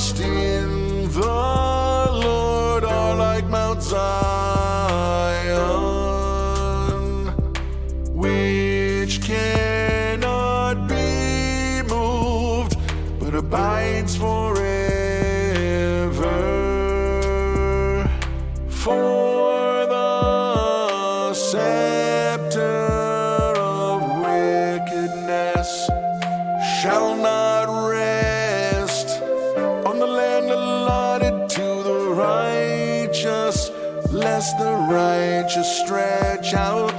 trust in the Lord are like Mount Zion, which cannot be moved, but abides forever. For the scepter of wickedness shall not rest on the land allotted to the righteous, lest the righteous stretch out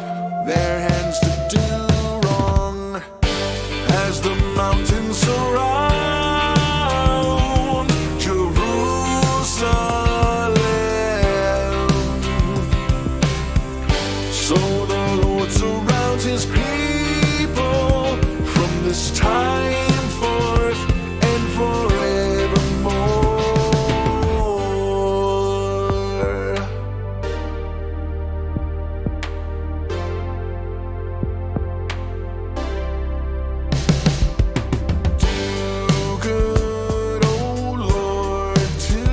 their hands to do wrong. As the mountains surround Jerusalem, so the Lord surrounds his people from this time forth and forevermore. Do good, O Lord, to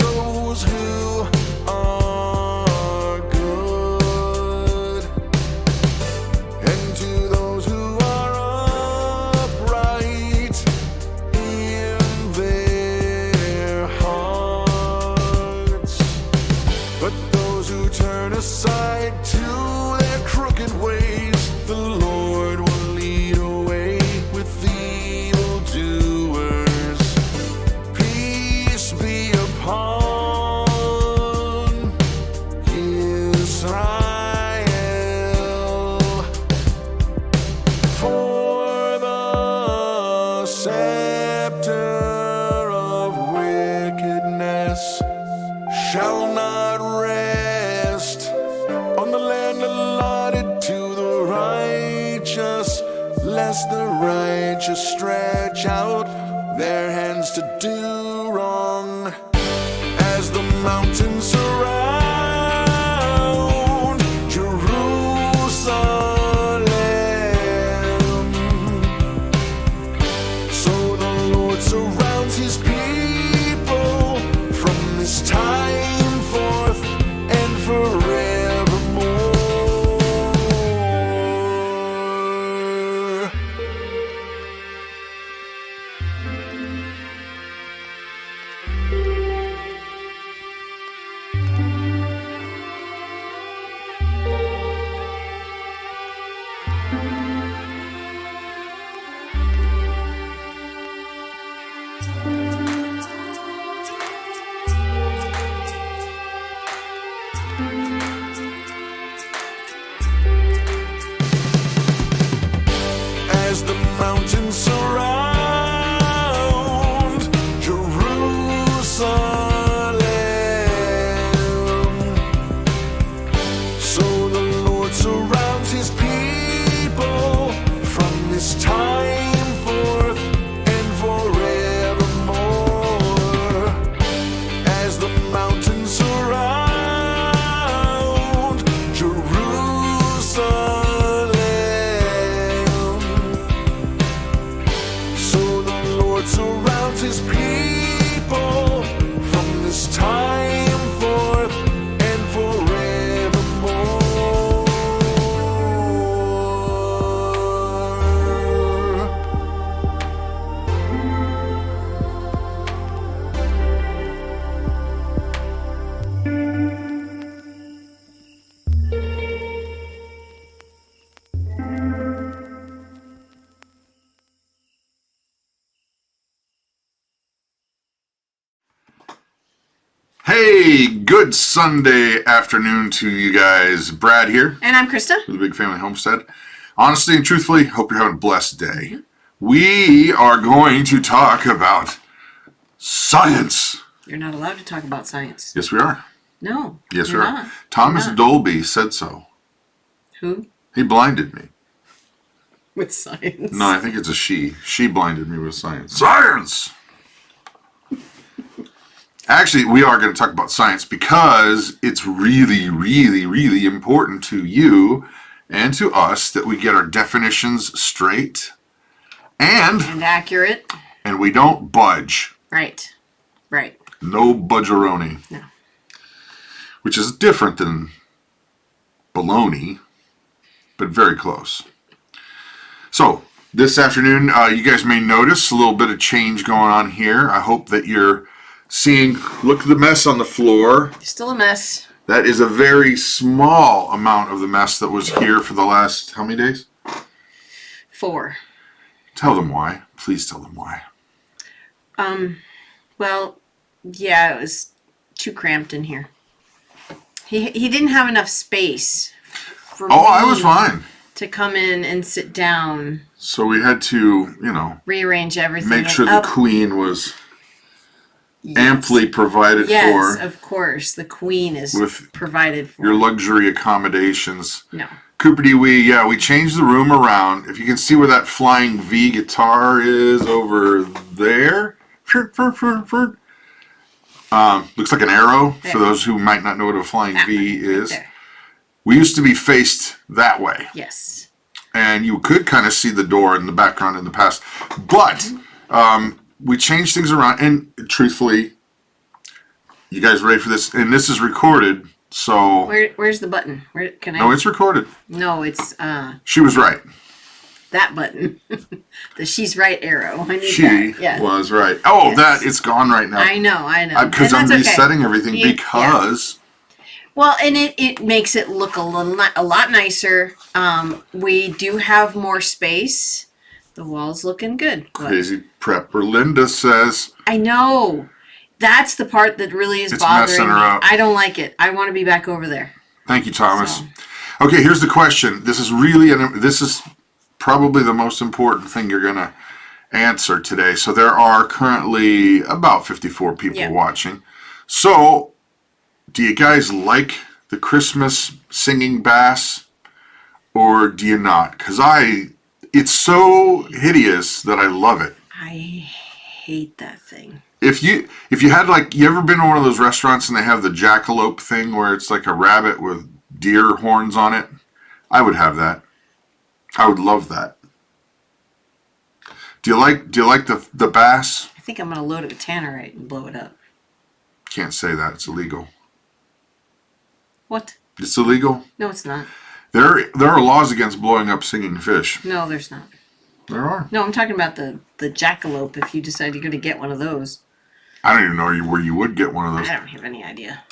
those who are good, and to those who are upright in their hearts. But those who turn aside to their crooked ways, the Lord will lead away with evildoers. Peace be upon Israel. For the scepter of wickedness shall not rest on the land allotted to the righteous, lest the righteous stretch out their hands to do wrong. As the mountains surround Jerusalem, so the Lord surrounds his people from this time forth and forevermore. As the mountains surround Jerusalem, so the Lord surrounds his people from this time forth and forevermore. As the mountains surround Jerusalem, so the Lord surrounds his people from this time forth and forevermore. Hey, good Sunday afternoon to you guys. Brad here And I'm Christa. with the Big Family Homestead. Honestly and truthfully, hope you're having a blessed day. We are going to talk about science. You're not allowed to talk about science. Yes, we are. No. Yes, we you're are. not. Thomas You're not. Dolby said so. Who? He blinded me. With science. No, I think it's a she. She blinded me with science. Science! Actually, we are going to talk about science because it's really, really, really important to you and to us that we get our definitions straight and accurate. we don't budge. Right. Right. No budgeroni. No. Which is different than bologna, but very close. So, this afternoon, you guys may notice a little bit of change going on here. I hope that you're seeing, look at the mess on the floor. Still a mess. That is a very small amount of the mess that was here for the last, how many days? 4. Tell them why. Please tell them why. Well, yeah, it was too cramped in here. He didn't have enough space for me I was fine. to come in and sit down, So we had to, rearrange everything. make sure the queen was amply provided Yes, for. of course. The queen is With provided for. Your luxury accommodations. No. Christa BFH, we changed the room around. If you can see where that flying V guitar is over there. Looks like an arrow for those who might not know what a flying V is. There. We used to be faced that way. Yes. And you could kind of see the door in the background in the past. But we changed things around. And truthfully, you guys ready for this? And this is recorded. So Where's the button? Where can I? no, it's recorded. No, it's She was right. that button. The she's right arrow. I need She that. Yeah. was right. Oh, Yes. it's gone right now. I know. Because And I'm that's okay. resetting everything Yeah. because Well, and it makes it look a lot nicer. We do have more space. The wall's looking good. What? Crazy Prepper Linda says, I know. That's the part that really is It's bothering messing her me. up. I don't like it. I want to be back over there. thank you, Thomas. So. Okay, here's the question. This is probably the most important thing you're going to answer today. So there are currently about 54 people watching. So, do you guys like the Christmas singing bass or do you not? Because it's so hideous that I love it. I hate that thing. If you had you ever been to one of those restaurants and they have the jackalope thing where it's like a rabbit with deer horns on it, I would have that. I would love that. Do you like the bass? I think I'm going to load it with tannerite and blow it up. Can't say that. It's illegal. What? It's illegal. No, it's not. There are laws against blowing up singing fish. No, there's not. There are. No, I'm talking about the jackalope if you decide you're going to get one of those. I don't even know where you would get one of those. I don't have any idea.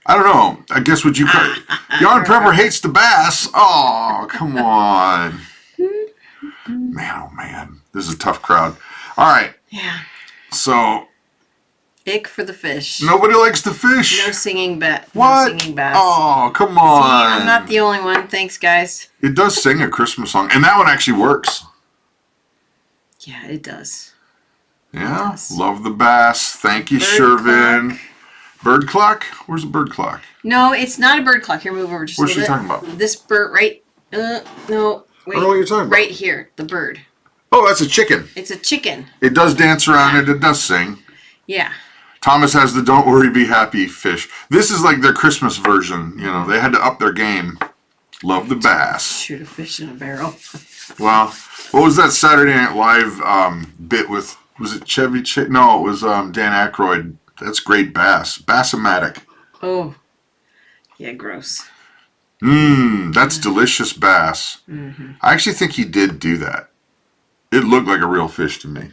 I don't know. I guess what you call John Prepper hates the bass. Oh, come on. Man, oh man. This is a tough crowd. All right. Yeah. So Ick for the fish. nobody likes the fish. No singing bat. What? No singing bass. Oh, come See, on. I'm not the only one. Thanks, guys. It does sing a Christmas song, and that one actually works. Yeah, it does. Yeah, Yes. love the bass. Thank you, Bird Shervin. clock. Bird clock? Where's the bird clock? No, it's not a bird clock. Here, move over just What's a she little talking bit. about? This bird, right? No. Wait. I don't know what you're talking about. Right here, the bird. Oh, that's a chicken. It's a chicken. It does dance around and it does sing. Yeah. Thomas has the Don't Worry Be Happy fish. This is like their Christmas version. They had to up their game. Love the bass. Shoot a fish in a barrel. Well, what was that Saturday Night Live bit with, was it Chevy Chase? No, it was Dan Aykroyd. That's great bass. Bassomatic. Oh. Yeah, gross. That's delicious bass. I actually think he did do that. It looked like a real fish to me.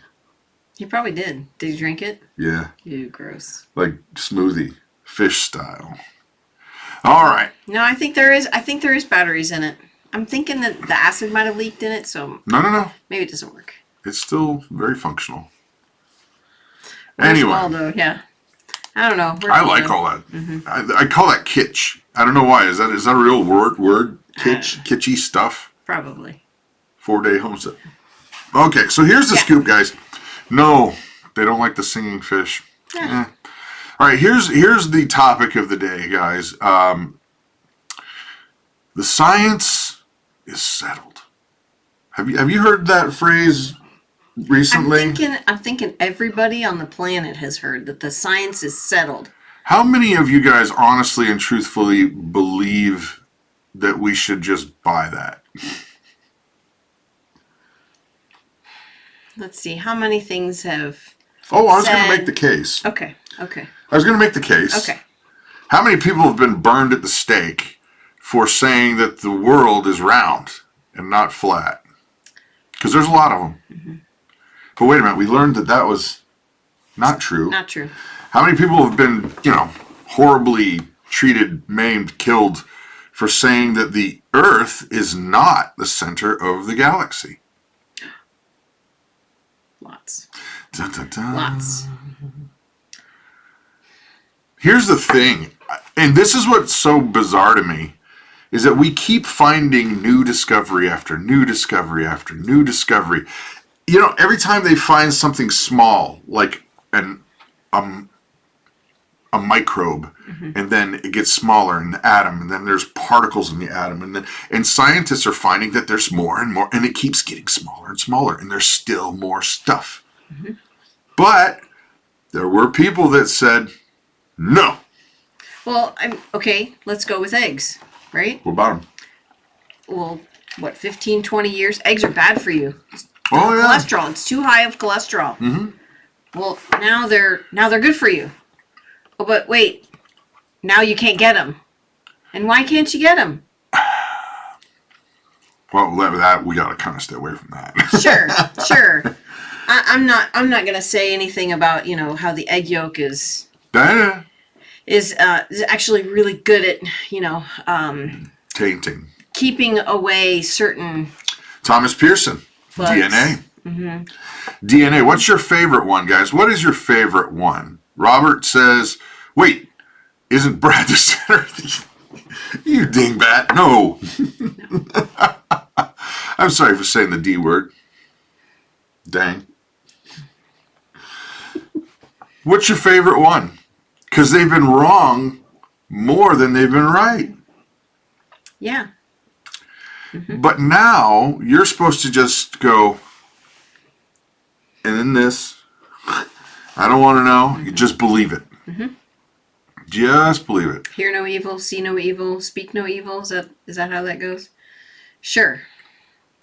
He probably did. Did you drink it? Yeah, Ew, gross. like smoothie, fish style. All right. No, I think there is batteries in it. I'm thinking that the acid might have leaked in it, so No. maybe it doesn't work. It's still very functional. Well, Anyway. small, though, yeah. I don't know. I like all that. I call that kitsch. I don't know why. Is that a real word? Kitschy stuff. Probably. 4-day homestead. Okay, so here's the scoop, guys. No, they don't like the singing fish. Yeah. All right, here's the topic of the day, guys. The science is settled. Have you heard that phrase recently? I'm thinking everybody on the planet has heard that the science is settled. How many of you guys honestly and truthfully believe that we should just buy that? Let's see, how many things have... Oh, I was going to said- make the case. Okay. Okay. I was going to make the case. Okay. How many people have been burned at the stake for saying that the world is round and not flat? Because there's a lot of them. Mm-hmm. But wait a minute, we learned that that was not true. Not true. How many people have been, horribly treated, maimed, killed for saying that the Earth is not the center of the galaxy? Lots. Dun, dun, dun. Lots. Here's the thing, and this is what's so bizarre to me, is that we keep finding new discovery after new discovery after new discovery. Every time they find something small, like a microbe, mm-hmm. and then it gets smaller in the atom, and then there's particles in the atom, and scientists are finding that there's more and more, and it keeps getting smaller and smaller, and there's still more stuff. Mm-hmm. But there were people that said, no. Well, okay, let's go with eggs, right? What about them? Well, 15, 20 years? Eggs are bad for you. Oh, yeah. Cholesterol. It's too high of cholesterol. Mm-hmm. Well, now they're good for you. Oh, but wait, now you can't get them. And why can't you get them? Well, that we gotta kind of stay away from that. Sure. I'm not gonna say anything about how the egg yolk is actually really good at tainting, keeping away certain Thomas Pearson bugs. DNA. Mm-hmm. DNA. What's your favorite one, guys? What is your favorite one? Robert says, "Wait, isn't Brad the center?" You dingbat. No. I'm sorry for saying the D word. Dang. What's your favorite one? Because they've been wrong more than they've been right. Yeah. Mm-hmm. But now you're supposed to just go, and then this. I don't want to know. Mm-hmm. You just believe it. Mm-hmm. Just believe it. Hear no evil, see no evil, speak no evil. Is that how that goes? Sure.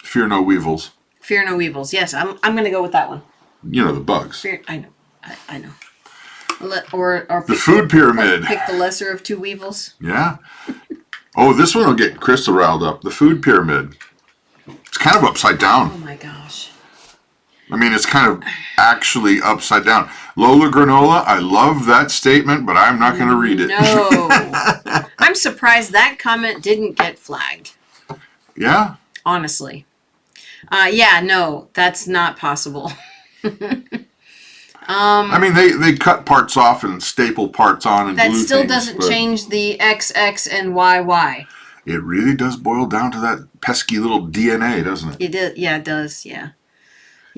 Fear no weevils. Fear no weevils. Yes, I'm going to go with that one. The bugs. I know. I know. Or the food pyramid. Pick the lesser of two weevils. Yeah. Oh, this one will get Krista riled up. The food pyramid. It's kind of upside down. Oh my gosh. I mean, it's kind of actually upside down. Lola Granola, I love that statement, but I'm not going to read it. No. I'm surprised that comment didn't get flagged. Yeah? Honestly. Yeah, no, that's not possible. I mean, they cut parts off and staple parts on and that glue still things, doesn't change the XX and YY. It really does boil down to that pesky little DNA, doesn't it? It does. Yeah, it does. Yeah.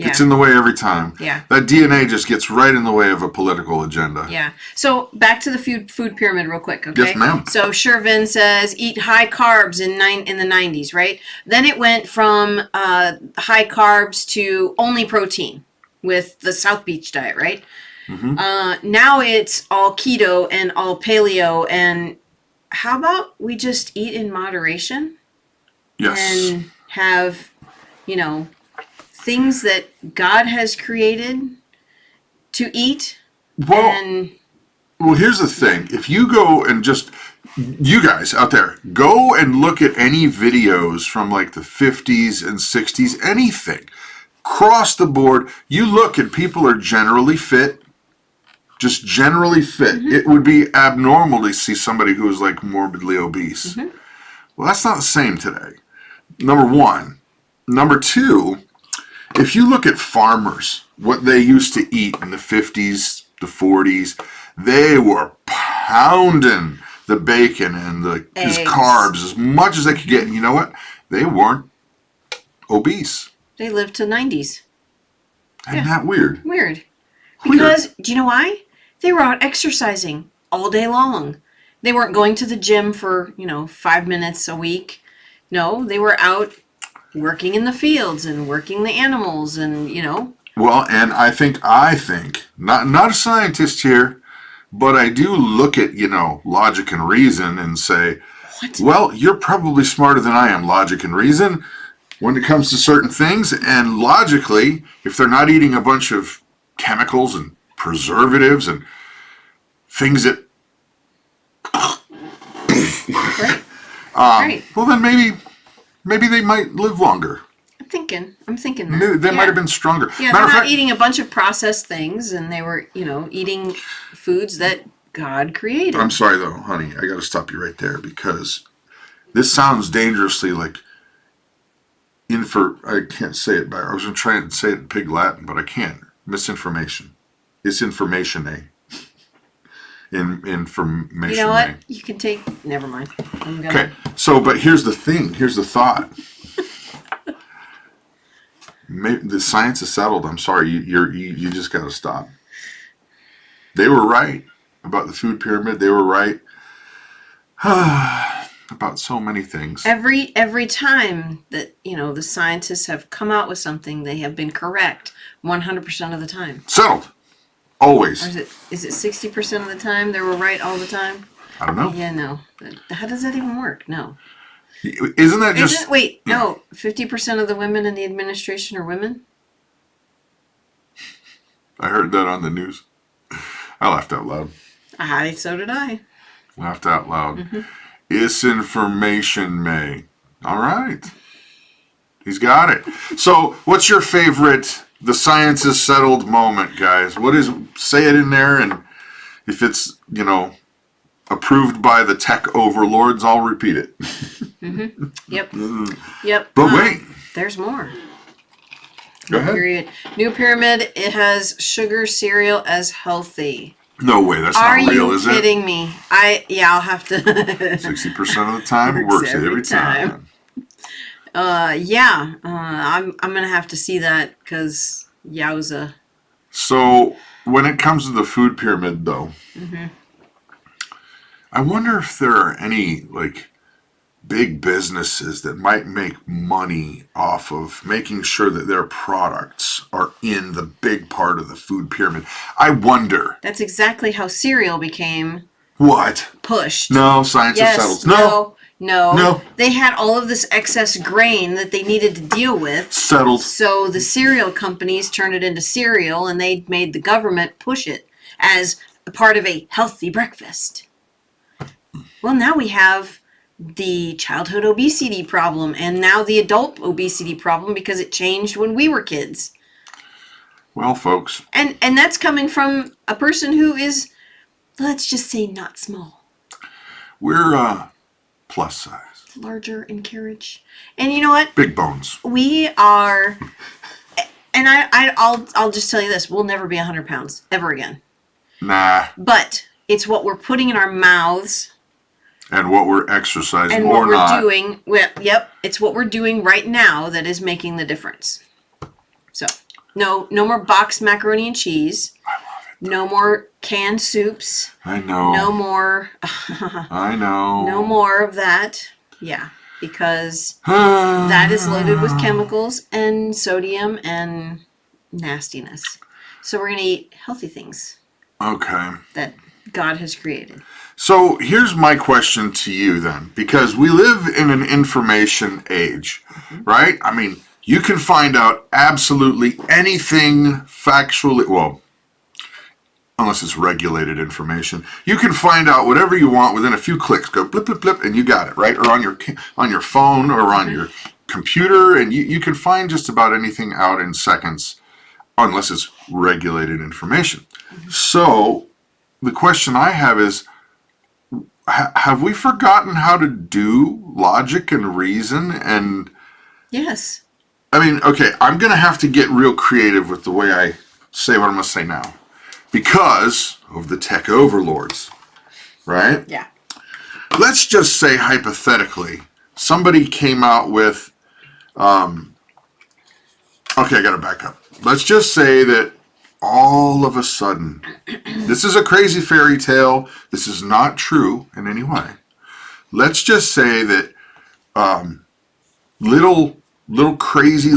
It's in the way every time. Yeah. That DNA just gets right in the way of a political agenda. Yeah. So back to the food pyramid real quick, okay? Yes, ma'am. So Shervin says eat high carbs in the 90s, right? Then it went from high carbs to only protein with the South Beach diet, right? Mm-hmm. Now it's all keto and all paleo. And how about we just eat in moderation? Yes. And have, things that God has created to eat. Well, here's the thing. If you go and you guys out there, go and look at any videos from like the 50s and 60s, anything. Across the board, you look and people are generally fit. Just generally fit. Mm-hmm. It would be abnormal to see somebody who is like morbidly obese. Mm-hmm. Well, that's not the same today. Number one. Number two, if you look at farmers, what they used to eat in the 50s, the 40s, they were pounding the bacon and the carbs as much as they could get. And you know what? They weren't obese. They lived to 90s. Isn't that weird? Weird. Because, do you know why? They were out exercising all day long. They weren't going to the gym for, 5 minutes a week. No, they were out working in the fields and working the animals and, Well, and I think, not a scientist here, but I do look at, logic and reason and say, what? Well, you're probably smarter than I am, logic and reason, when it comes to certain things. And logically, if they're not eating a bunch of chemicals and preservatives and things that. Right. Right. Well, then maybe they might live longer. I'm thinking that. They might have been stronger. Yeah, they're not eating a bunch of processed things, and they were, eating foods that God created. I'm sorry, though, honey. I got to stop you right there because this sounds dangerously like I can't say it back. I was going to try and say it in Pig Latin, but I can't. Misinformation. It's information, eh? Information. You know what? You can take. Never mind. Okay. So, but here's the thing. Here's the thought. Maybe the science is settled. I'm sorry. You just got to stop. They were right about the food pyramid. They were right about so many things. Every time that the scientists have come out with something, they have been correct 100% of the time. Settled. Always. Or is it 60% of the time they were right all the time? I don't know. Yeah, no. How does that even work? No. Isn't that just... Wait, no. 50% of the women in the administration are women? I heard that on the news. I laughed out loud. So did I. Laughed out loud. Mm-hmm. It's information, May. All right. He's got it. So, what's your favorite, the science is settled moment, guys? Say it in there, and if it's, approved by the tech overlords, I'll repeat it. Mm-hmm. Yep. Yep. But wait. There's more. Go ahead. New pyramid, it has sugar cereal as healthy. No way, that's not real, is it? Are you kidding me? I'll have to. 60% of the time, it works every time. I'm gonna have to see that because yowza. So when it comes to the food pyramid, though, I wonder if there are any big businesses that might make money off of making sure that their products are in the big part of the food pyramid. I wonder. That's exactly how cereal became pushed. No, science has settled. No. They had all of this excess grain that they needed to deal with. Settled. So the cereal companies turned it into cereal, and they made the government push it as a part of a healthy breakfast. Well, now we have the childhood obesity problem, and now the adult obesity problem because it changed when we were kids. Well, folks. And that's coming from a person who is, let's just say, not small. We're plus size. Larger in carriage. And you know what? Big bones. We are, and I'll just tell you this, we'll never be 100 pounds ever again. Nah. But it's what we're putting in our mouths. And what we're exercising and or not. And what we're doing. Well, yep. It's what we're doing right now that is making the difference. So, no more boxed macaroni and cheese. I love it. No more canned soups. I know. No more. I know. No more of that. Yeah. Because that is loaded with chemicals and sodium and nastiness. So we're going to eat healthy things. Okay. That God has created. So here's my question to you then, because we live in an information age, right? I mean, you can find out absolutely anything factually, well, unless it's regulated information. You can find out whatever you want within a few clicks. Go blip, blip, blip, and you got it, right? Or on your phone or on your computer, and you can find just about anything out in seconds, unless it's regulated information. So the question I have is, have we forgotten how to do logic and reason? And yes. I mean, okay, I'm going to have to get real creative with the way I say what I'm going to say now because of the tech overlords, right? Yeah. Let's just say hypothetically, somebody came out with, okay, I got to back up. Let's just say that all of a sudden, this is a crazy fairy tale. This is not true in any way. Let's just say that little crazy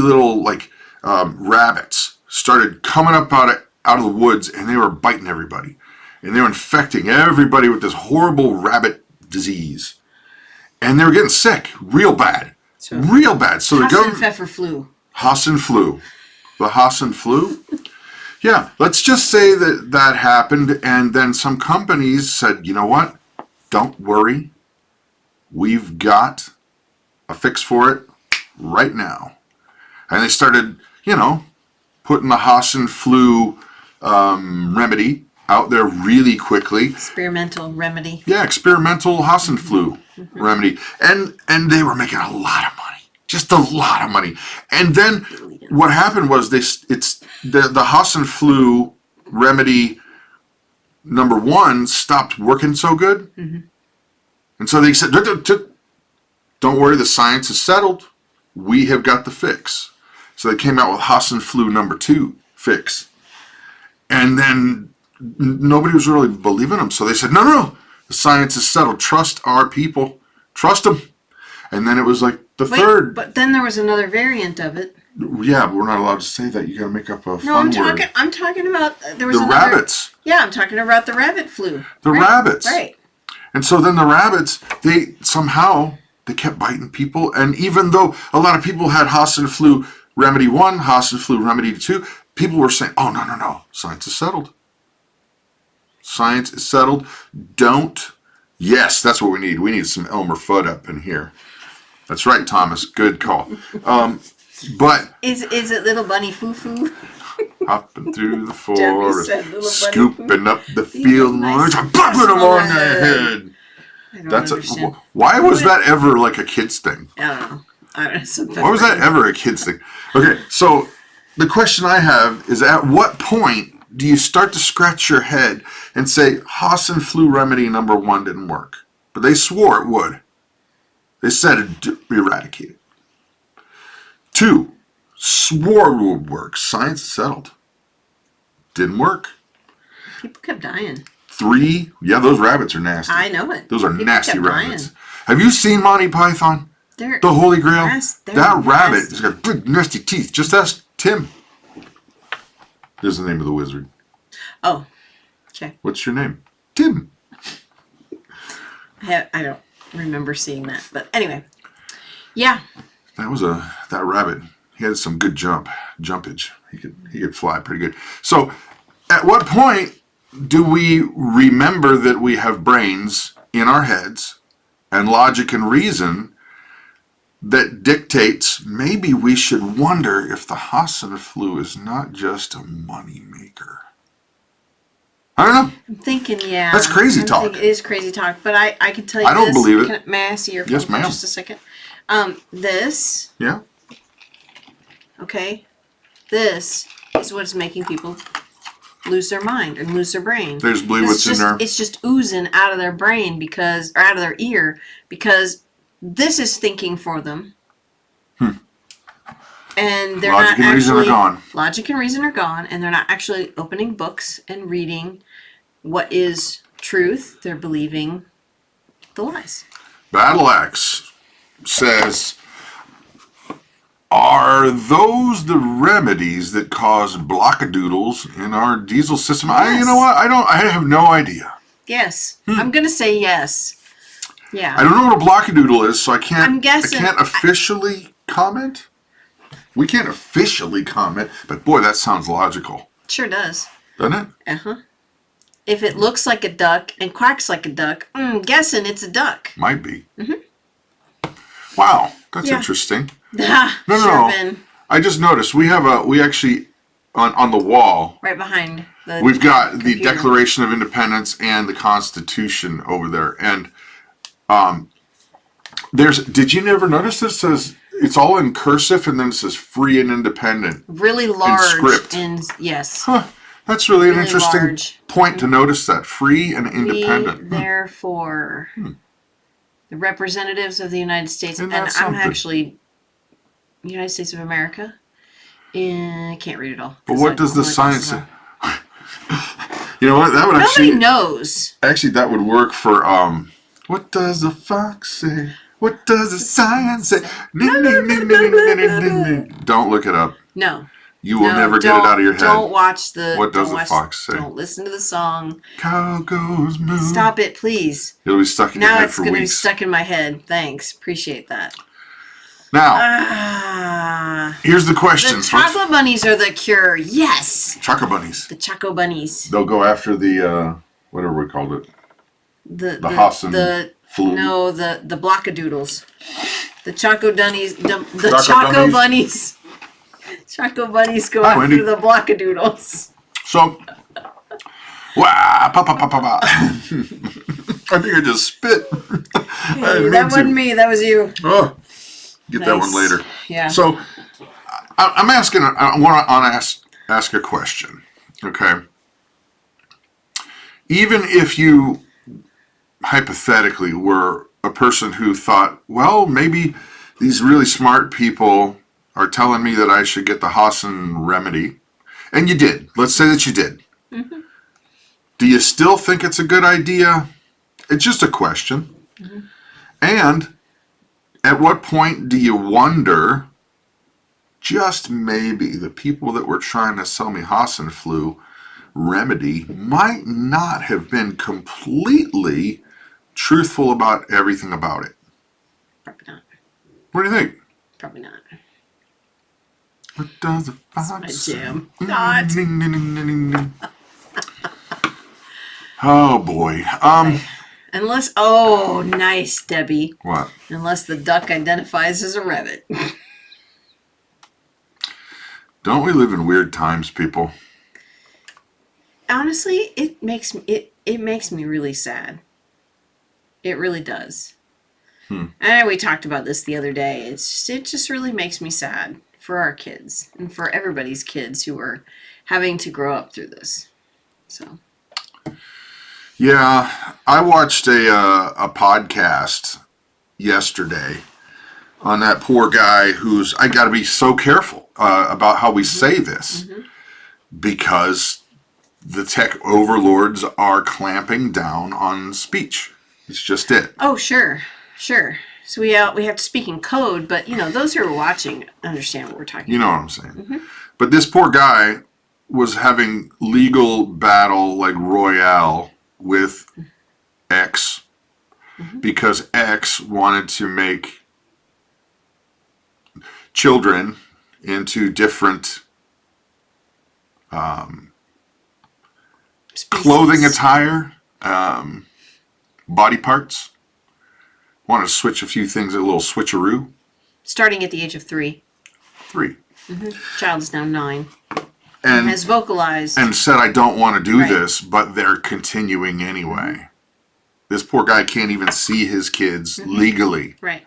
rabbits started coming up out of the woods, and they were biting everybody, and they were infecting everybody with this horrible rabbit disease, and they were getting sick real bad. So the government Pfeffer flu. Hassan flu, the Hassan flu. Yeah, let's just say that that happened, and then some companies said, you know what? Don't worry. We've got a fix for it right now. And they started, putting the Haas and flu remedy out there really quickly. Experimental remedy. Yeah, experimental Haas and flu remedy. And they were making a lot of money. Just a lot of money. And then what happened was the Haas and flu remedy number 1 stopped working so good. And so they said, don't worry, the science is settled. We have got the fix. So they came out with Haas and flu number 2 fix. And then nobody was really believing them. So they said, no, the science is settled. Trust our people. Trust them. And then it was like the third. But then there was another variant of it. Yeah, but we're not allowed to say that. You got to make up a fun word. I'm talking about there was the rabbits. Yeah, I'm talking about the rabbit flu. The rabbits. Right. And so then the rabbits, they kept biting people. And even though a lot of people had Haas and flu remedy 1, Haas and flu remedy 2, people were saying, oh, no, science is settled. Science is settled. Yes, that's what we need. We need some Elmer Fudd up in here. That's right, Thomas. Good call. But is it little bunny foo-foo? Hopping through the Debbie forest, said little bunny scooping up the field mice, I'm bumping them on the head. I don't understand. Why was that ever like a kid's thing? I don't know. Why was that ever a kid's thing? Okay, so the question I have is, at what point do you start to scratch your head and say, Haas and flu remedy number 1 didn't work? But they swore it would. They said it eradicated. 2, swore it would work. Science is settled. Didn't work. People kept dying. 3, yeah, those rabbits are nasty. I know it. Those are People nasty kept rabbits. dying. Have you seen Monty Python? They're The Holy Grail? they're That rabbit nasty. has got big nasty teeth. Just ask Tim. There's the name of the wizard. Oh, okay. What's your name? Tim. I don't remember seeing that, but anyway, yeah. That rabbit. He had some good jumpage. He could fly pretty good. So, at what point do we remember that we have brains in our heads and logic and reason that dictates maybe we should wonder if the Haas and flu is not just a money maker? I don't know. I'm thinking, yeah. That's crazy talk. It is crazy talk, but I can tell you I don't this. believe it. May I see your phone Yes, for ma'am. just a second? This, Yeah. okay, this is what's making people lose their mind and lose their brain. They just believe what's in there. It's just oozing out of their brain or out of their ear because this is thinking for them. And they're Logic not and reason are actually, gone. Logic and reason are gone, and they're not actually opening books and reading what is truth. They're believing the lies. Battle Axe says, are those the remedies that cause blockadoodles in our diesel system? Yes. You know what? I have no idea. Yes. I'm going to say yes. Yeah. I don't know what a blockadoodle is, so I can't. I'm guessing- I can't officially comment. We can't officially comment, but boy, that sounds logical, Sure does. doesn't it? Uh-huh. If it looks like a duck and quacks like a duck, guessing it's a duck. Might be. Wow, that's Yeah. interesting. No. Been I just noticed we actually on the wall. right behind the We've got the computer. Declaration of Independence and the Constitution over there, and did you never notice this? It says it's all in cursive, and then it says "free and independent." really large script. yes. Huh? That's really an Really interesting large. point to notice. That free and We, independent. therefore, the representatives of the United States, Isn't and that I'm something? actually United States of America. I can't read it all. But 'cause what I does don't the know science say? on. You know what? That would Nobody knows. actually that would work for what does the fox say? What does the science say? Don't look it up. No. You will No, never get it out of your head. Don't watch the. What does don't the watch- fox say? Don't listen to the song. Cow goes moo. Stop it, please. It'll be stuck in your Now head it's for going to be weeks. stuck in my head. Thanks. Appreciate that. Now, here's the question. The chocolate bunnies are the cure. Yes. Choco bunnies. The choco bunnies. They'll go after the, whatever we called it. The Hassan flu. No, the blockadoodles. The choco bunnies. The Choco choco bunnies. bunnies. Choco bunnies go after Wendy. the blockadoodles. So, wow, pa. I think I just spit. Hey, that wasn't me. That was you. Oh, get that one Nice. later. Yeah. So, I'm asking. I want to ask a question. Okay. Even if you hypothetically were a person who thought, well, maybe these really smart people are telling me that I should get the Hassan remedy, and you did. Let's say that you did. Mm-hmm. Do you still think it's a good idea? It's just a question. Mm-hmm. And at what point do you wonder, just maybe the people that were trying to sell me Hassan flu remedy might not have been completely truthful about everything about it? Probably not. What do you think? Probably not. What does a fox My say? jam. Not. Ding, ding, ding, ding, ding. Oh boy. Unless, oh, nice, Debbie. What? Unless the duck identifies as a rabbit. Don't we live in weird times, people? Honestly, it makes me really sad. It really does. And we talked about this the other day. It just really makes me sad for our kids and for everybody's kids who are having to grow up through this. So. Yeah, I watched a podcast yesterday on that poor guy who's, I got to be so careful about how we say this, because the tech overlords are clamping down on speech. It's just it. Oh, sure. So we have to speak in code, but those who are watching understand what we're talking You know about. what I'm saying. But this poor guy was having legal battle like royale with X because X wanted to make children into different clothing attire, body parts. Want to switch a few things, a little switcheroo. Starting at the age of 3. 3. Child is now 9. And Has vocalized. and said, I don't want to do Right. this, but they're continuing anyway. This poor guy can't even see his kids legally. Right.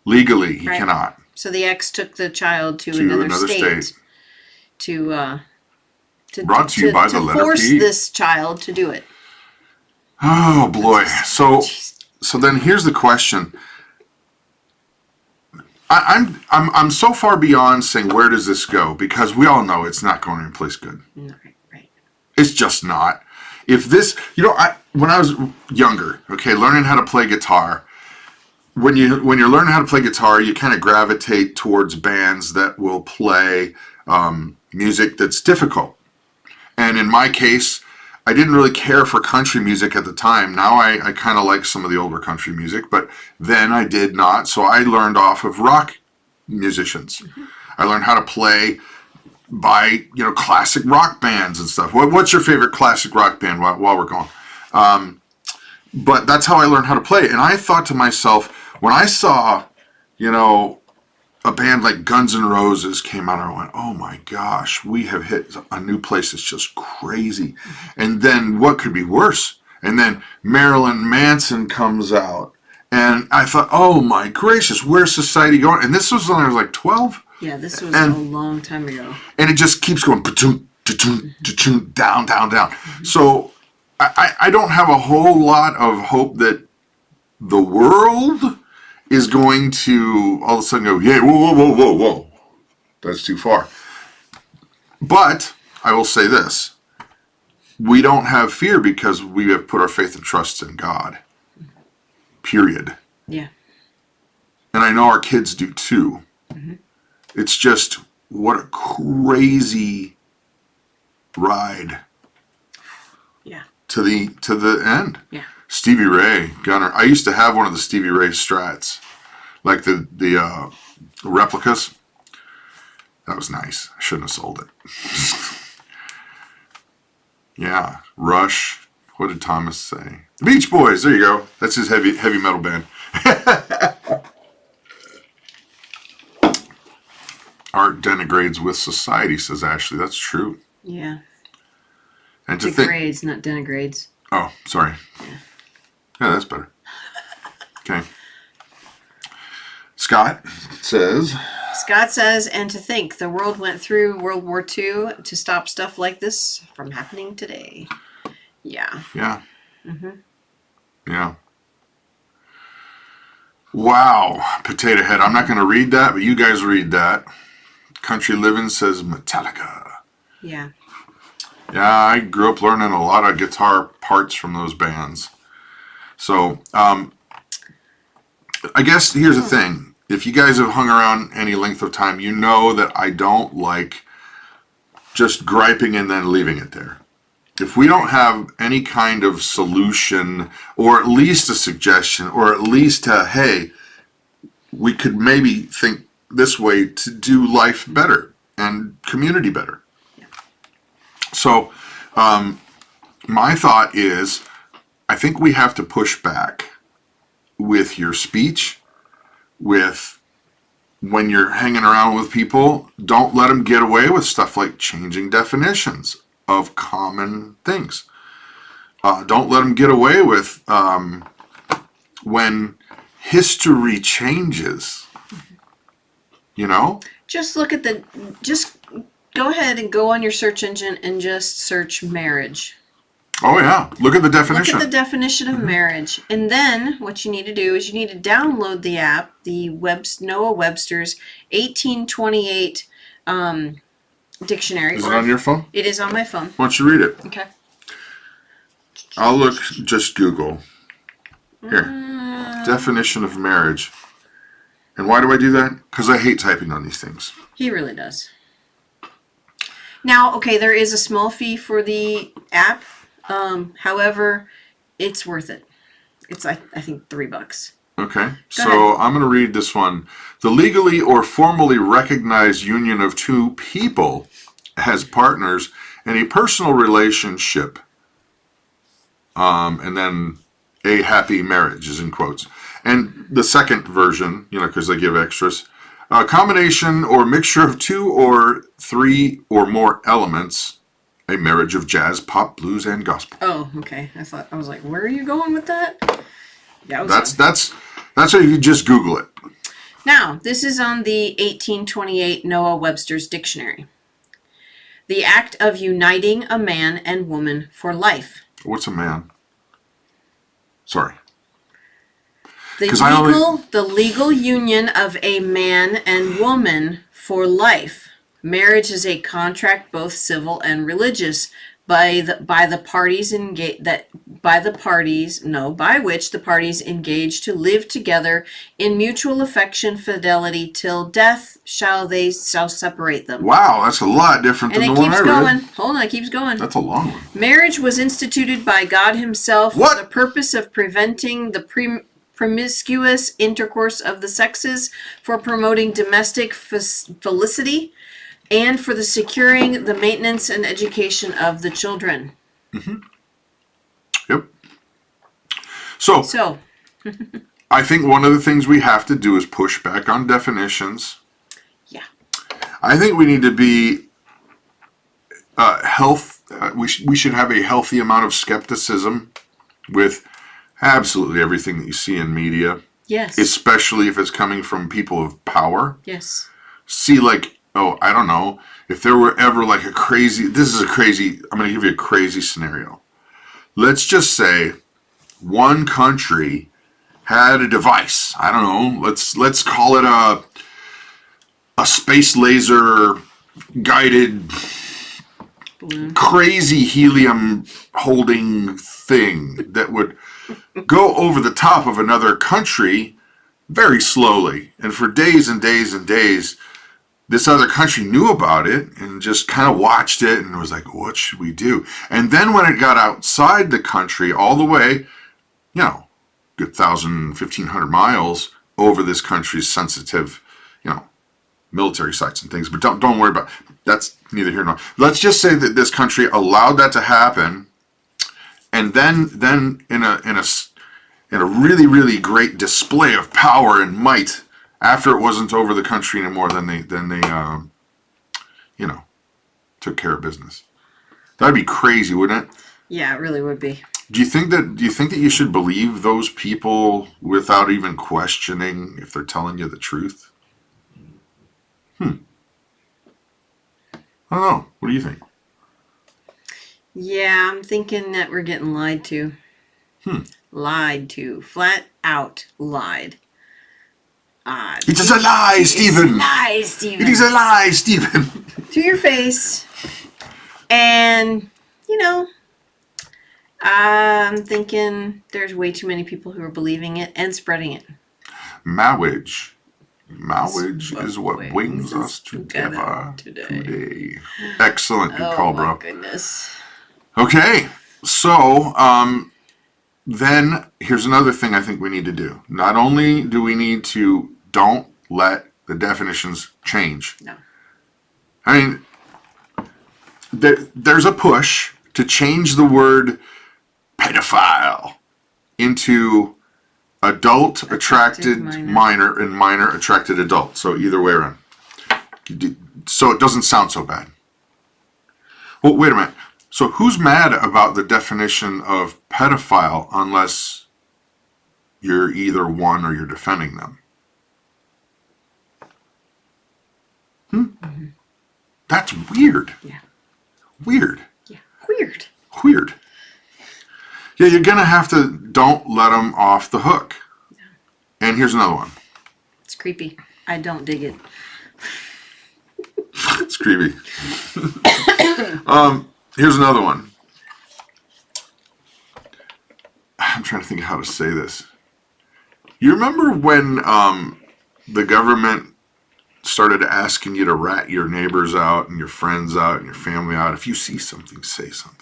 Legally, he Right. cannot. So the ex took the child to, To another state to Brought to you by the letter force P. this child to do it. Oh boy. So then here's the question. I'm so far beyond saying where does this go, because we all know it's not going to place good. Right. It's just not. If this, when I was younger, okay, learning how to play guitar, when you're learning how to play guitar, you kind of gravitate towards bands that will play music that's difficult. And in my case, I didn't really care for country music at the time. Now I kind of like some of the older country music, but then I did not. So I learned off of rock musicians. I learned how to play by, classic rock bands and stuff. What's your favorite classic rock band while we're going? But that's how I learned how to play. And I thought to myself, when I saw, a band like Guns N' Roses came out, I went, oh my gosh, we have hit a new place that's just crazy. And then what could be worse? And then Marilyn Manson comes out. And I thought, oh my gracious, where's society going? And this was when I was like 12. Yeah, this was a long time ago. And it just keeps going, down, down, down. So I don't have a whole lot of hope that the world is going to all of a sudden go, yeah, whoa. That's too far. But I will say this. We don't have fear because we have put our faith and trust in God. Period. Yeah. And I know our kids do too. It's just, what a crazy ride. Yeah. To the end. Yeah. Stevie Ray, Gunner. I used to have one of the Stevie Ray Strats. like the replicas. That was nice. I shouldn't have sold it. Yeah, Rush. What did Thomas say? The Beach Boys. There you go. That's his heavy metal band. Art denigrates with society, says Ashley. That's true. Yeah. And to Degrades, not denigrades. Oh, sorry. Yeah, that's better. Okay. Scott says, and to think the world went through World War II to stop stuff like this from happening today. Yeah. Yeah. Yeah. Wow. Potato Head. I'm not going to read that, but you guys read that. Country Living says Metallica. Yeah. Yeah, I grew up learning a lot of guitar parts from those bands. So, I guess here's the thing. If you guys have hung around any length of time, you know that I don't like just griping and then leaving it there. If we don't have any kind of solution, or at least a suggestion, or at least hey, we could maybe think this way to do life better and community better. Yeah. So, my thought is, I think we have to push back with your speech, with when you're hanging around with people. Don't let them get away with stuff like changing definitions of common things. Don't let them get away with when history changes. You know? Just look at just go ahead and go on your search engine and just search marriage. Oh yeah, look at the definition. Look at the definition of marriage. And then what you need to do is you need to download the app, the Noah Webster's 1828 dictionary. Is it on your phone? It is on my phone. Why don't you read it? Okay. I'll look, just Google. Here. Definition of marriage. And why do I do that? Because I hate typing on these things. He really does. Now, okay, there is a small fee for the app. However, it's worth it. It's, I think, $3. Okay, Go so ahead. I'm going to read this one. The legally or formally recognized union of two people as partners in a personal relationship. And then a happy marriage is in quotes. And the second version, because they give extras, a combination or mixture of 2 or 3 or more elements, a marriage of jazz, pop, blues, and gospel. Oh, okay. I was like, where are you going with that? Yeah, That's how you just Google it. Now, this is on the 1828 Noah Webster's dictionary. The act of uniting a man and woman for life. What's a man? Sorry. The legal union of a man and woman for life. Marriage is a contract, both civil and religious, by which the parties engage to live together in mutual affection, fidelity, till death shall separate them. Wow, that's a lot different than the one I read. And it keeps going. Hold on, it keeps going. That's a long one. Marriage was instituted by God himself What? for the purpose of preventing the promiscuous intercourse of the sexes, for promoting domestic felicity, and for the securing the maintenance and education of the children. Mm-hmm. Yep. So I think one of the things we have to do is push back on definitions. Yeah. I think we need to be we should have a healthy amount of skepticism with absolutely everything that you see in media. Yes. Especially if it's coming from people of power. Yes. See, I don't know, if there were ever I'm going to give you a crazy scenario. Let's just say one country had a device. I don't know, let's call it a space laser guided balloon, crazy helium holding thing that would go over the top of another country very slowly. And for days and days and days, this other country knew about it and just kind of watched it and was like, what should we do? And then when it got outside the country all the way, good 1,000, 1,500 miles, over this country's sensitive, military sites and things. But don't worry about that's neither here nor. Let's just say that this country allowed that to happen, and then in a really, really great display of power and might, after it wasn't over the country anymore, then they took care of business. That'd be crazy, wouldn't it? Yeah, it really would be. Do you think that you should believe those people without even questioning if they're telling you the truth? I don't know. What do you think? Yeah, I'm thinking that we're getting lied to. Lied to. Flat out lied. It is a lie, Stephen. It's a lie, Stephen. It is a lie, Stephen. To your face. And, I'm thinking there's way too many people who are believing it and spreading it. Marriage is what brings us together today. Excellent. Good call, bro. Oh, my goodness. Okay. So, then here's another thing I think we need to do. Not only do we need to don't let the definitions change. No. I mean, there's a push to change the word pedophile into adult attracted minor and minor attracted adult. So either way around. So it doesn't sound so bad. Well, wait a minute. So who's mad about the definition of pedophile unless you're either one or you're defending them? That's weird. Yeah. Weird. Yeah. Weird. Weird. Yeah, you're going to have to don't let them off the hook. Yeah. And here's another one. It's creepy. I don't dig it. It's creepy. Here's another one. I'm trying to think of how to say this. You remember when the government started asking you to rat your neighbors out and your friends out and your family out? If you see something, say something.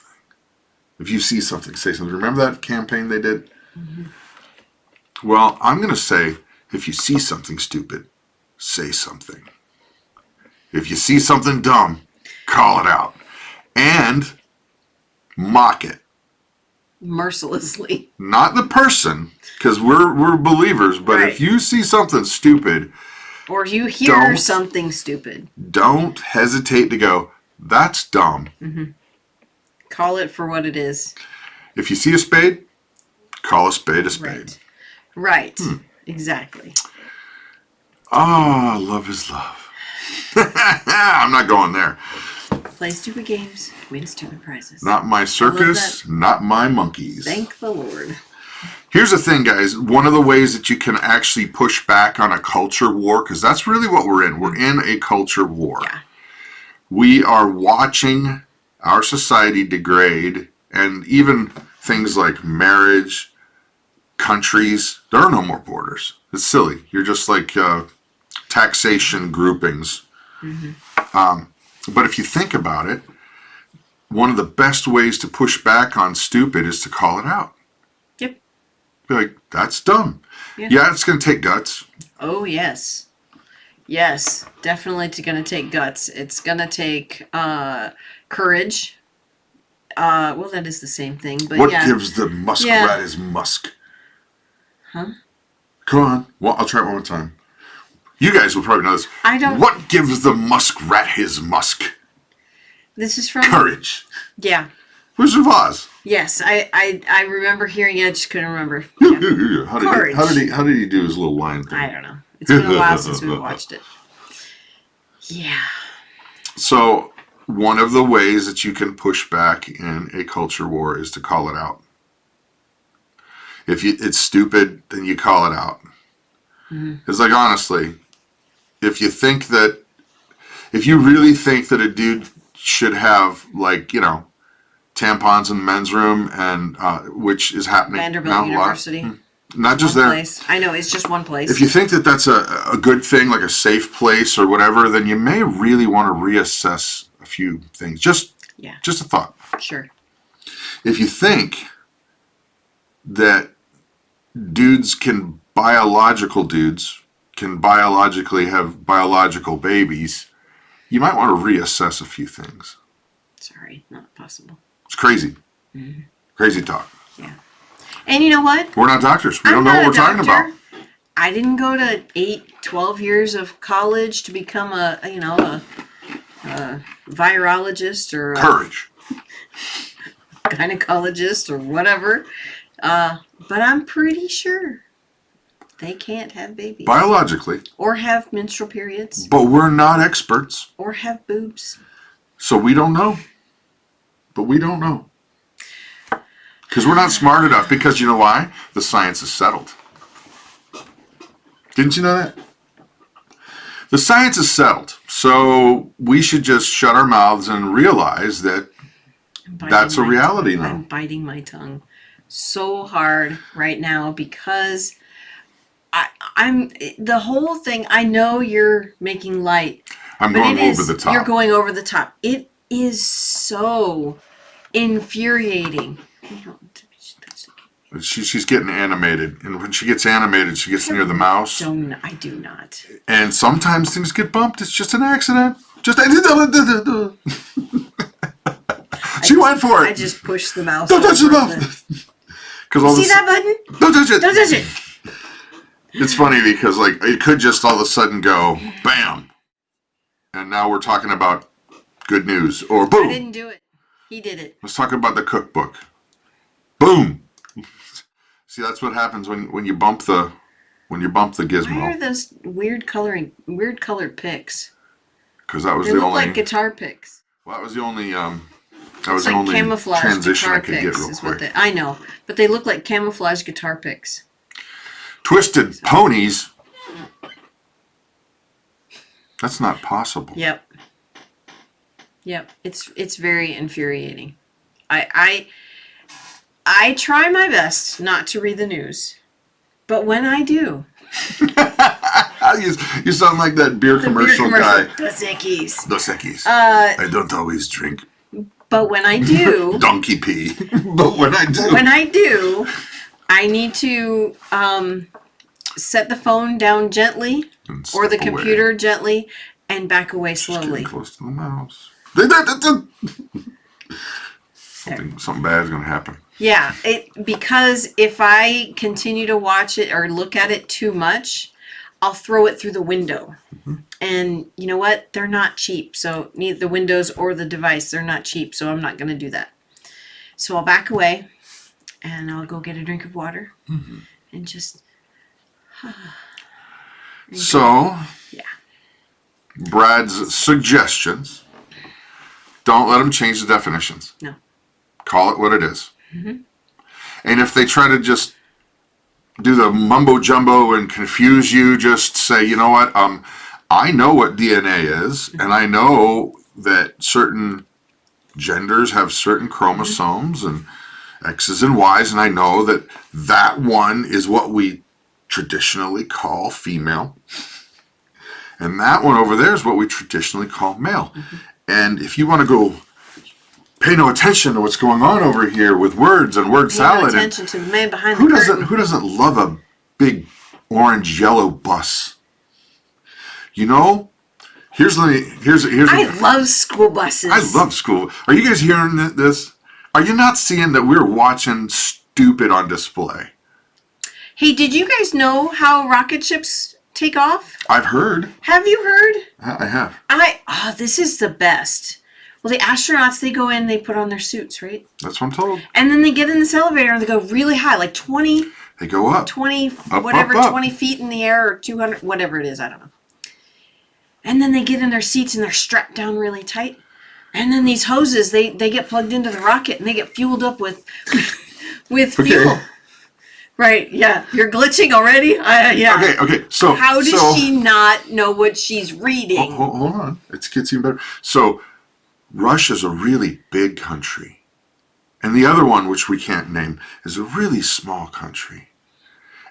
If you see something, say something. Remember that campaign they did? Well, I'm going to say, if you see something stupid, say something. If you see something dumb, call it out. And mock it. Mercilessly. Not the person, because we're believers, but Right. if you see something stupid, or you hear something stupid, don't hesitate to go, that's dumb. call it for what it is. If you see a spade, call a spade a spade. Right. Exactly. Oh, love is love. I'm not going there. Play stupid games, win stupid prizes. Not my circus, not my monkeys. Thank the Lord. Here's the thing, guys. One of the ways that you can actually push back on a culture war, because that's really what we're in. We're in a culture war. Yeah. We are watching our society degrade, and even things like marriage, countries, there are no more borders. It's silly. You're just like taxation groupings. But if you think about it, one of the best ways to push back on stupid is to call it out. Yep. Be like, that's dumb. Yeah, it's going to take guts. Oh, yes. Yes, definitely it's going to take guts. It's going to take courage. Well, that is the same thing. But what gives the muskrat his musk? Huh? Come on. Well, I'll try it one more time. You guys will probably know this. I don't. What gives the muskrat his musk? This is from Courage. Yeah. Wizard of Oz. Yes, I remember hearing it. I just couldn't remember. How did he do his little line thing? I don't know. It's been a while since we watched it. Yeah. So one of the ways that you can push back in a culture war is to call it out. If it's stupid, then you call it out. It's like, honestly, if you really think that a dude should have, like, tampons in the men's room, and which is happening Vanderbilt now University. Not just One there. place. I know, it's just one place. If you think that that's a good thing, like a safe place or whatever, then you may really want to reassess a few things. Just a thought. Sure. If you think that dudes can biological dudes can biologically have biological babies, you might want to reassess a few things. Sorry, not possible. It's crazy. Crazy talk. Yeah. And you know what? We're not doctors. We I'm don't know not what a we're talking doctor. about. I didn't go to 12 years of college to become a virologist or Courage. gynecologist or whatever. But I'm pretty sure they can't have babies. Biologically. Or have menstrual periods. But we're not experts. Or have boobs. So we don't know. But we don't know. Because we're not smart enough. Because you know why? The science is settled. Didn't you know that? The science is settled. So we should just shut our mouths and realize that that's a reality now. I'm biting my tongue so hard right now because I'm the whole thing. I know you're making light. I'm going over the top. You're going over the top. It is so infuriating. She's getting animated, and when she gets animated, she gets near the mouse. I do not. And sometimes things get bumped. It's just an accident. She went for it. I just pushed the mouse. Don't touch the mouse. See that button? Don't touch it. Don't touch it. It's funny because it could just all of a sudden go bam, and now we're talking about good news or boom. I didn't do it. He did it. Let's talk about the cookbook. Boom. See, that's what happens when you bump the gizmo. Why are those weird colored picks? Because that was They the look only like guitar picks. Well, that was the only It's like camouflage transition guitar I could get picks real is quick. what I know, but they look like camouflage guitar picks. Twisted ponies. That's not possible. Yep. It's very infuriating. I try my best not to read the news, but when I do, you sound like that beer commercial guy. Dos Equis. Dos Equis. I don't always drink But when I do, donkey pee. But when I do, I need to set the phone down gently or the computer gently and back away slowly. Getting close to the mouse. Something bad is going to happen. Yeah, because if I continue to watch it or look at it too much, I'll throw it through the window. Mm-hmm. And you know what? They're not cheap. So neither the windows or the device, they're not cheap. So I'm not going to do that. So I'll back away and I'll go get a drink of water and just... So, yeah. Brad's suggestions, don't let them change the definitions. No. Call it what it is. And if they try to just do the mumbo jumbo and confuse you, just say, you know what, I know what DNA is, and I know that certain genders have certain chromosomes and X's and Y's, and I know that that one is what we traditionally call female, and that one over there is what we traditionally call male. And if you want to go pay no attention to what's going on over here with words and word salad. Pay no attention to the man behind the curtain. Who doesn't love a big orange yellow bus? You know, here's I love school buses. I love school. Are you guys hearing this? Are you not seeing that we're watching stupid on display? Hey, did you guys know how rocket ships take off? I've heard. Have you heard? I have. This is the best. Well, the astronauts, they go in, they put on their suits, right? That's what I'm told. And then they get in this elevator and they go really high, like 20. They go up. 20, up, whatever, up, up. 20 feet in the air or 200, whatever it is, I don't know. And then they get in their seats and they're strapped down really tight. And then these hoses, they get plugged into the rocket and they get fueled up with fuel. Right, yeah. You're glitching already? Yeah. Okay. So how does she not know what she's reading? Hold on. It gets even better. So Russia's a really big country. And the other one, which we can't name, is a really small country.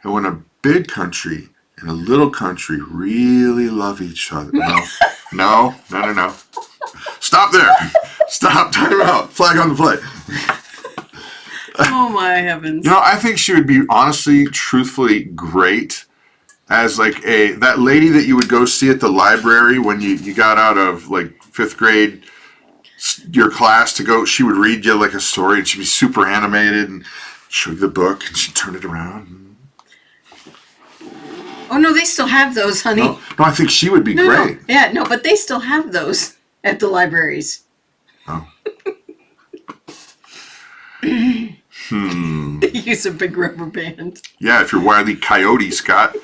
And when a big country and a little country really love each other. No. Stop there. Stop. Time out. Flag on the play. Oh my heavens. You know, I think she would be honestly, truthfully great as like that lady that you would go see at the library when you got out of like 5th grade, your class to go. She would read you like a story, and she'd be super animated and show you the book, and she'd turn it around. Oh no, they still have those, honey. No, I think she would be great. No. Yeah, no, but they still have those at the libraries. Oh. Use a big rubber band. Yeah, if you're Wile E. Coyote, Scott.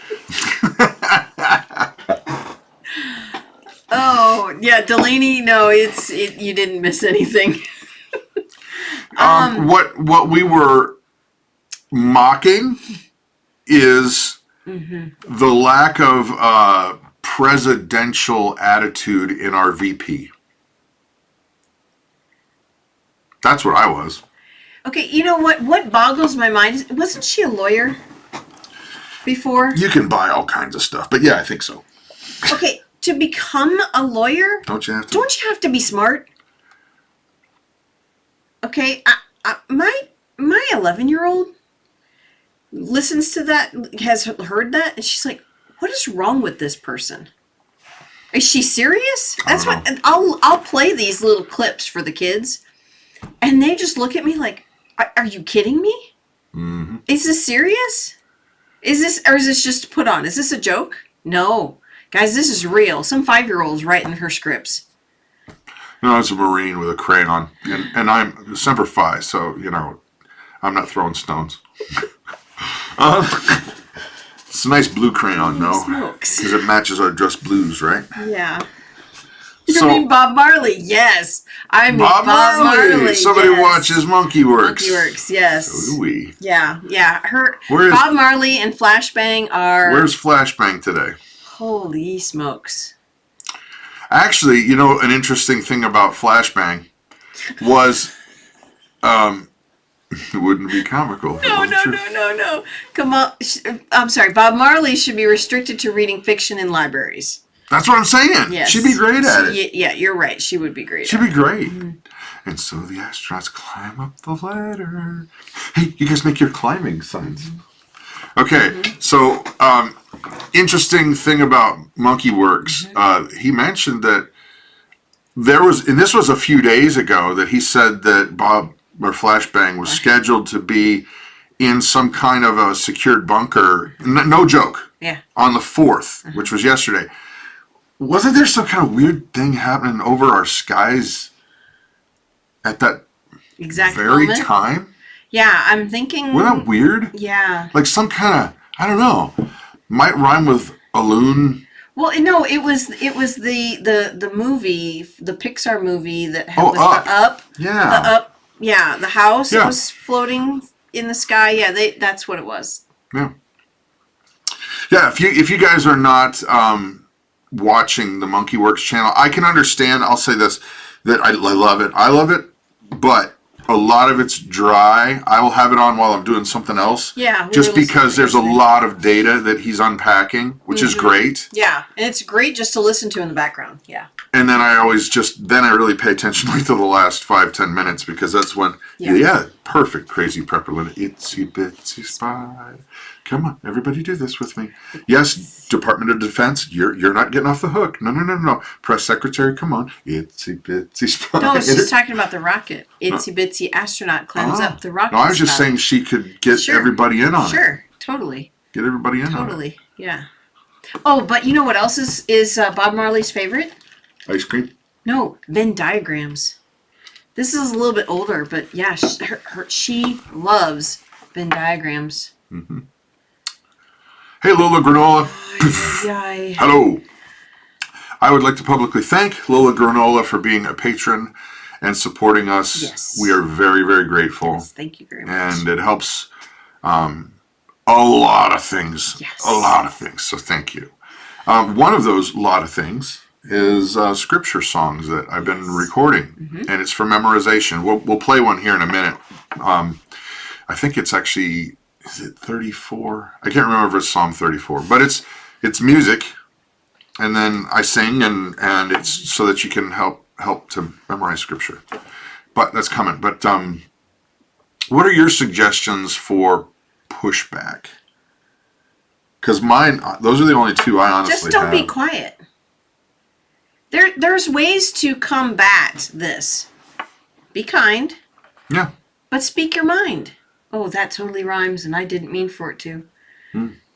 Oh yeah, Delaney. No, you didn't miss anything. What we were mocking is the lack of presidential attitude in our VP. That's what I was. Okay, you know what? What boggles my mind is, wasn't she a lawyer before? You can buy all kinds of stuff, but yeah, I think so. Okay, to become a lawyer, Don't you have to? don't you have to be smart? Okay, my 11-year-old listens to that, has heard that, and she's like, "What is wrong with this person? Is she serious?" That's what. And I'll play these little clips for the kids, and they just look at me like, "Are you kidding me? Mm-hmm. Is this serious? Is this just put on? Is this a joke? No, guys, this is real. Some 5-year-old's writing her scripts." No, I was a Marine with a crayon, and I'm Semper Fi, so you know, I'm not throwing stones. It's a nice blue crayon, no? Smokes. Because it matches our dress blues, right? Yeah. You mean Bob Marley? Yes. I mean Bob Marley. Somebody yes. watches Monkey Works. Monkey Works, yes. So do we. Yeah. Where's Bob Marley and Flashbang are... Where's Flashbang today? Holy smokes. Actually, you know, an interesting thing about Flashbang was... it wouldn't be comical. No. Come on. I'm sorry. Bob Marley should be restricted to reading fiction in libraries. That's what I'm saying. Yes. She'd be great at it. Yeah, you're right. She would be great. She'd be great. Mm-hmm. And so the astronauts climb up the ladder. Hey, you guys make your climbing signs. Okay, so interesting thing about Monkey Works. He mentioned that there was, and this was a few days ago, that he said that Bob or Flashbang was scheduled to be in some kind of a secured bunker. No joke. Yeah. On the 4th, which was yesterday. Wasn't there some kind of weird thing happening over our skies at that very moment? time? Yeah, I'm thinking... Wasn't that weird? Yeah. Like some kind of, I don't know, might rhyme with a loon. Well, no, it was the movie, the Pixar movie that had Up. the Up. Yeah. The Up. Yeah, the house Yeah. that was floating in the sky. Yeah, that's what it was. Yeah. Yeah, if you guys are not watching the Monkey Works channel, I can understand, I'll say this, that I love it. I love it, but a lot of it's dry. I will have it on while I'm doing something else. Yeah. Just because there's a lot of data that he's unpacking, which is great. Yeah, and it's great just to listen to in the background. Yeah. And then I really pay attention like to the last 5-10 minutes, because that's when, perfect, crazy prepper Linda. Itsy bitsy spider. Come on, everybody do this with me. Yes, Department of Defense, you're not getting off the hook. No. Press secretary, come on. Itsy bitsy spider. No, she's talking about the rocket. Itsy bitsy astronaut climbs up the rocket. No, I was just saying she could get everybody in on it. Sure, totally. Get everybody in on it. Totally, yeah. Oh, but you know what else is Bob Marley's favorite? Ice cream? No, Venn diagrams. This is a little bit older, but yeah, she loves Venn diagrams. Mm-hmm. Hey, Lola Granola. Hello. I would like to publicly thank Lola Granola for being a patron and supporting us. Yes. We are very, very grateful. Yes, thank you very much. And it helps a lot of things. Yes. A lot of things. So thank you. One of those lot of things is scripture songs that I've been recording, and it's for memorization. We'll play one here in a minute. I think it's actually, is it 34? I can't remember if it's Psalm 34, but it's music, and then I sing, and it's so that you can help to memorize scripture. But that's coming. But What are your suggestions for pushback? Because mine, those are the only two I honestly Just don't have. be quiet. There's ways to combat this. Be kind, Yeah. but speak your mind. Oh, that totally rhymes, and I didn't mean for it to.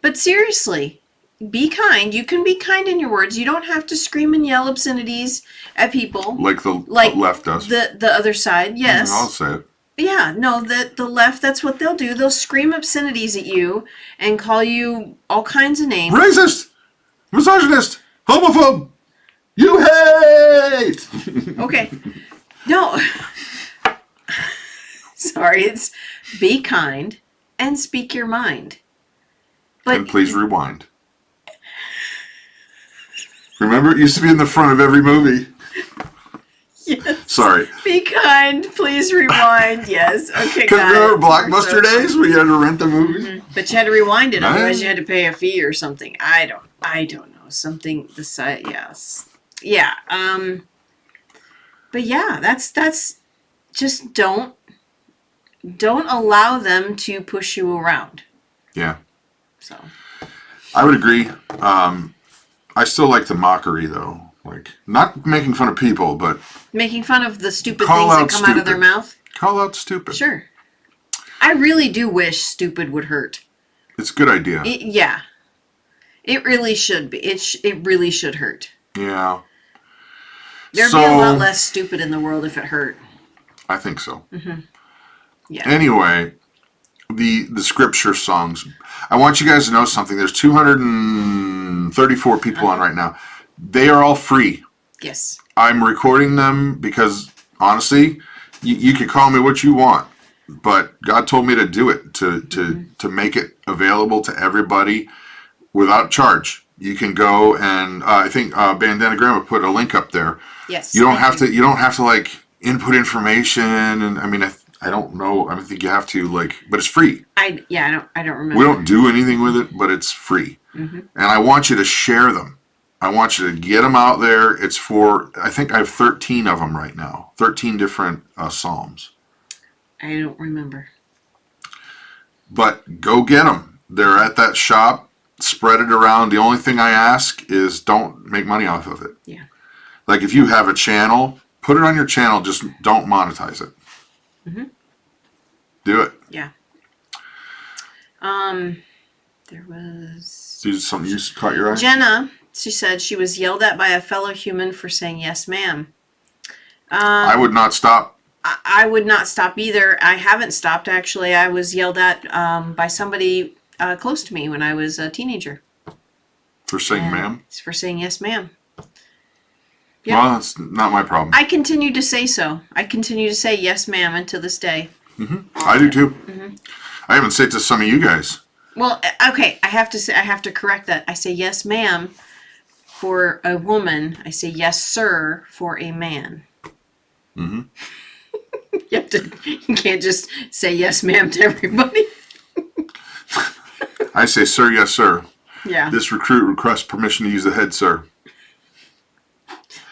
But seriously, be kind. You can be kind in your words. You don't have to scream and yell obscenities at people. Like the left does. The other side, yes. I'll say it. Yeah, no, the left, that's what they'll do. They'll scream obscenities at you and call you all kinds of names. Racist! Misogynist! Homophobe! You hate! Okay. No. Sorry, it's be kind and speak your mind. But And please rewind. Remember, it used to be in the front of every movie. yes. Sorry. Be kind, please rewind. Yes. Okay, Because got remember it. Blockbuster days where you had to rent the movies? But you had to rewind it, otherwise Nice. you had to pay a fee or something. I don't know. Something the side, yes. Yeah. But yeah, that's just don't allow them to push you around. Yeah. So I would agree. I still like the mockery, though. Like, not making fun of people, but making fun of the stupid Call things that out come out of their stupid. mouth. call out stupid. Sure. I really do wish stupid would hurt. It's a good idea. Yeah. It really should be. It really should hurt. Yeah. There'd be a lot less stupid in the world if it hurt. I think so. Yeah. Anyway, the scripture songs. I want you guys to know something. There's 234 people on right now. They are all free. Yes. I'm recording them because, honestly, you can call me what you want, but God told me to do it, to make it available to everybody without charge. You can go and I think Bandana Grandma put a link up there. Yes. You don't have to. You don't have to like input information, and I mean, I don't know. I don't think you have to but it's free. I don't remember. We don't do anything with it, but it's free. And I want you to share them. I want you to get them out there. It's for, I think I have 13 of them right now. 13 different Psalms. I don't remember. But go get them. They're at that shop. Spread it around. The only thing I ask is don't make money off of it. Yeah. Like if you have a channel, put it on your channel. Just don't monetize it. Do it. Yeah. There was Do something you caught your eye? Jenna. She said she was yelled at by a fellow human for saying yes, ma'am. I would not stop. I would not stop either. I haven't stopped, actually. I was yelled at by somebody close to me when I was a teenager. For saying And ma'am? it's for saying yes, ma'am. Yep. Well, that's not my problem. I continue to say so. I continue to say yes, ma'am, until this day. I do too. I even say it to some of you guys. Well, okay, I have to correct that. I say yes, ma'am, for a woman. I say yes, sir, for a man. You can't just say yes, ma'am, to everybody. I say, sir, yes, sir. Yeah. This recruit requests permission to use the head, sir.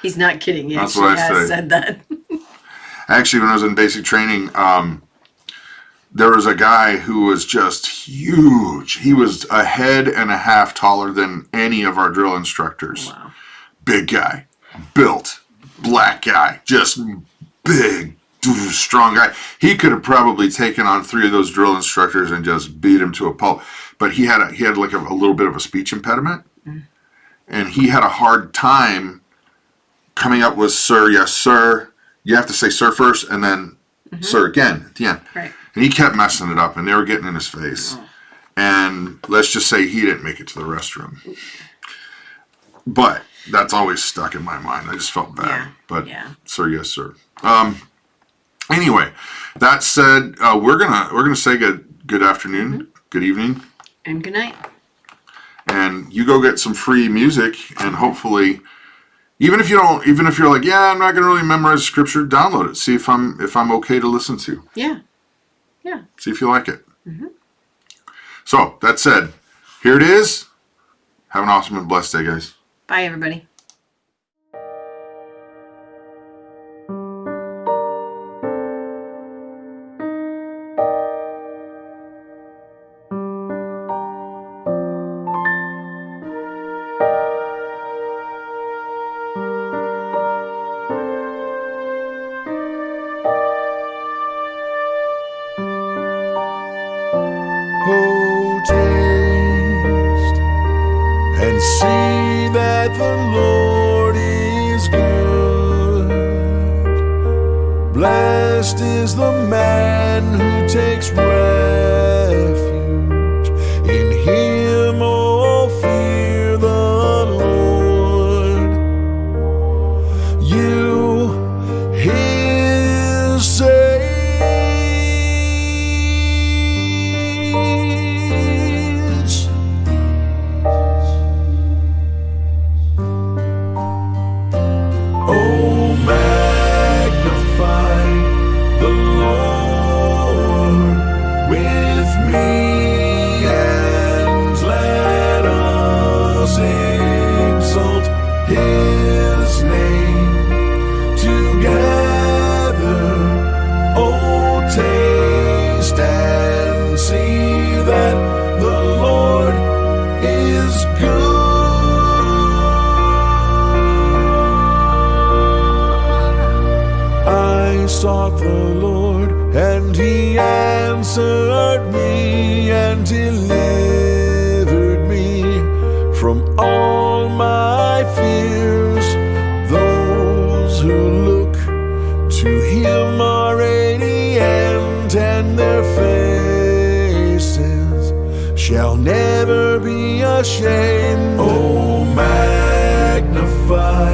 He's not kidding. He That's actually what I has say. said that. Actually, when I was in basic training, there was a guy who was just huge. He was a head and a half taller than any of our drill instructors. Wow. Big guy, built, black guy, just big, strong guy. He could have probably taken on 3 of those drill instructors and just beat him to a pulp. But he had like a little bit of a speech impediment, and he had a hard time coming up with sir, yes, sir. You have to say sir first, and then sir again at the end. Right. And he kept messing it up, and they were getting in his face. And let's just say he didn't make it to the restroom. But that's always stuck in my mind. I just felt bad. Yeah. But Yeah. sir, yes, sir. Anyway, that said, we're gonna say good afternoon, good evening, And good night. and you go get some free music, and hopefully, even if you're like, yeah, I'm not gonna really memorize scripture, download it. See if I'm okay to listen to. Yeah. Yeah. See if you like it. So, that said, here it is. Have an awesome and blessed day, guys. Bye, everybody. and see that the Lord is good. Blessed is the man who takes refuge in him. Oh, fear the Lord, you his saints. Oh, magnify the Lord with me, and let us exalt his name together. Oh, taste and see that the Lord is good. I sought the Lord, and he answered me and delivered me from all my fears. Those who look to him are radiant, and their faces shall never be ashamed. Oh, magnify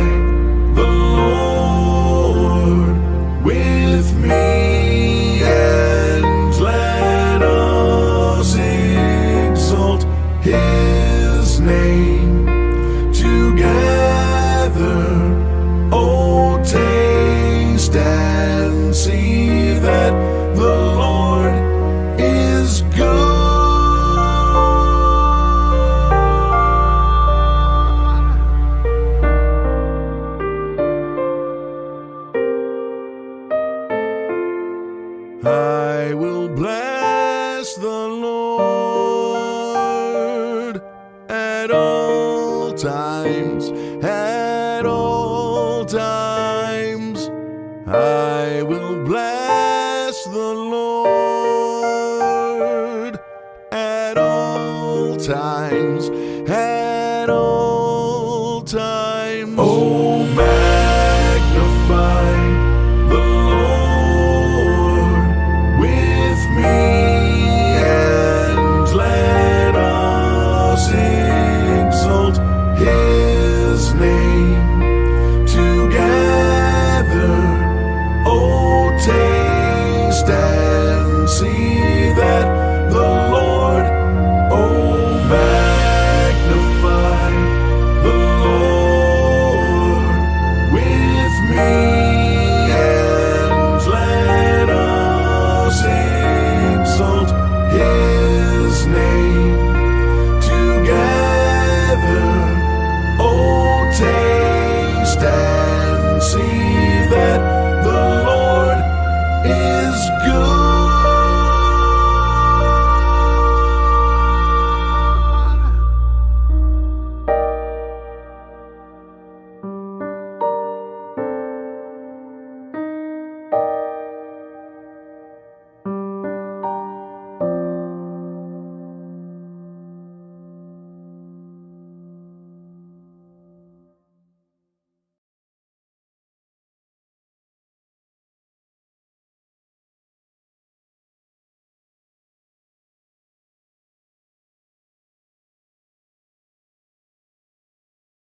the Lord with me, and let us exalt his name together. Oh, taste and see that the Lord is good. I will bless the Lord at all times, at all times. I will bless the Lord at all times, at all times. Oh, magnify the Lord with me, and let us exalt his name together. Oh, taste and see that the Lord